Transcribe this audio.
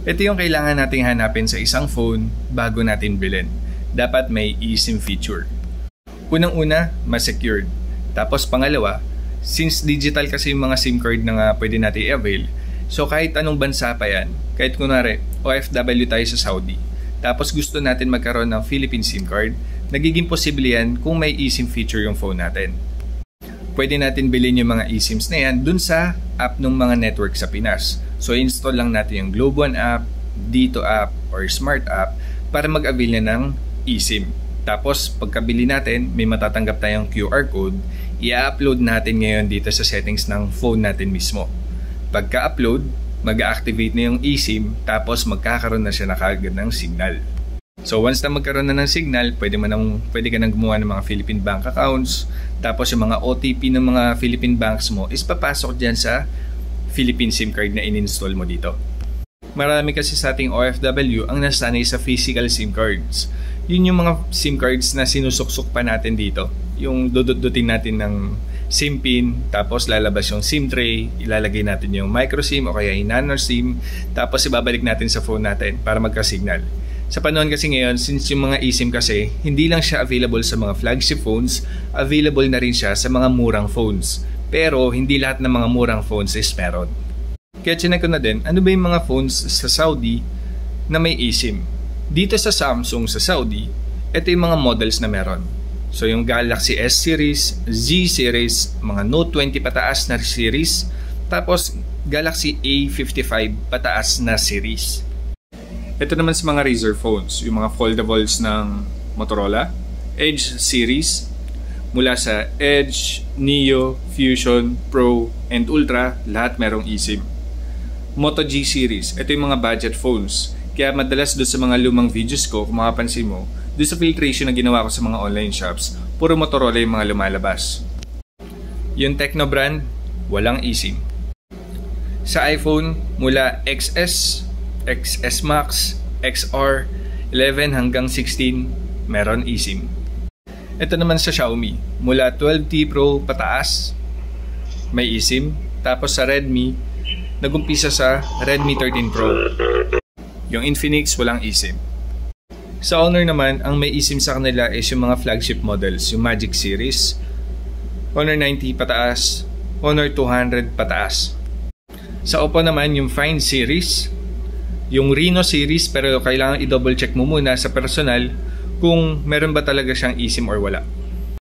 Ito yung kailangan nating hanapin sa isang phone bago natin bilhin. Dapat may eSIM feature. Unang-una, mas secured. Tapos pangalawa, since digital kasi yung mga SIM card na pwede natin i-avail, so kahit anong bansa pa yan, kahit kunwari OFW tayo sa Saudi, tapos gusto natin magkaroon ng Philippine SIM card, nagiging posible yan kung may eSIM feature yung phone natin. Pwede natin bilhin yung mga eSIMs na yan dun sa app ng mga network sa Pinas. So install lang natin yung Globe One app, Dito app, or Smart app para mag-avail na ng eSIM. Tapos pagkabili natin, may matatanggap tayong QR code, i-upload natin ngayon dito sa settings ng phone natin mismo. Pagka-upload, mag-activate na yung eSIM, tapos magkakaroon na siya na kaagad ng signal. So once na magkaroon na ng signal, pwede ka nang gumawa ng mga Philippine bank accounts. Tapos yung mga OTP ng mga Philippine banks mo is papasok dyan sa Philippine SIM card na in-install mo dito. Marami kasi sa ating OFW ang nasanay sa physical SIM cards. Yun yung mga SIM cards na sinusuksok pa natin dito. Yung dudut-dutin natin ng SIM pin, tapos lalabas yung SIM tray, ilalagay natin yung micro SIM o kaya yung nano SIM, tapos ibabalik natin sa phone natin para magka-signal. Sa panahon kasi ngayon, since yung mga eSIM kasi, hindi lang siya available sa mga flagship phones, available na rin siya sa mga murang phones. Pero hindi lahat ng mga murang phones is meron. Kaya chinek ko na din, ano ba yung mga phones sa Saudi na may eSIM? Dito sa Samsung sa Saudi, ito yung mga models na meron. So yung Galaxy S series, Z series, mga Note 20 pataas na series, tapos Galaxy A55 pataas na series. Ito naman sa mga Razer phones, yung mga foldables ng Motorola, Edge series, mula sa Edge, Neo, Fusion, Pro, and Ultra, lahat merong eSIM. Moto G series, ito yung mga budget phones. Kaya madalas doon sa mga lumang videos ko, kung makapansin mo, doon sa filtration na ginawa ko sa mga online shops, puro Motorola yung mga lumalabas. Yung Tecno brand, walang eSIM. Sa iPhone, mula XS, XS Max, XR, 11 hanggang 16, meron eSIM. Ito naman sa Xiaomi, mula 12T Pro pataas, may eSIM. Tapos sa Redmi, nagumpisa sa Redmi 13 Pro. Yung Infinix, walang eSIM. Sa Honor naman, ang may eSIM sa kanila is yung mga flagship models, yung Magic Series, Honor 90 pataas, Honor 200 pataas. Sa Oppo naman, yung Find Series, yung Reno series, pero kailangan i-double check mo muna sa personal kung meron ba talaga siyang eSIM or wala.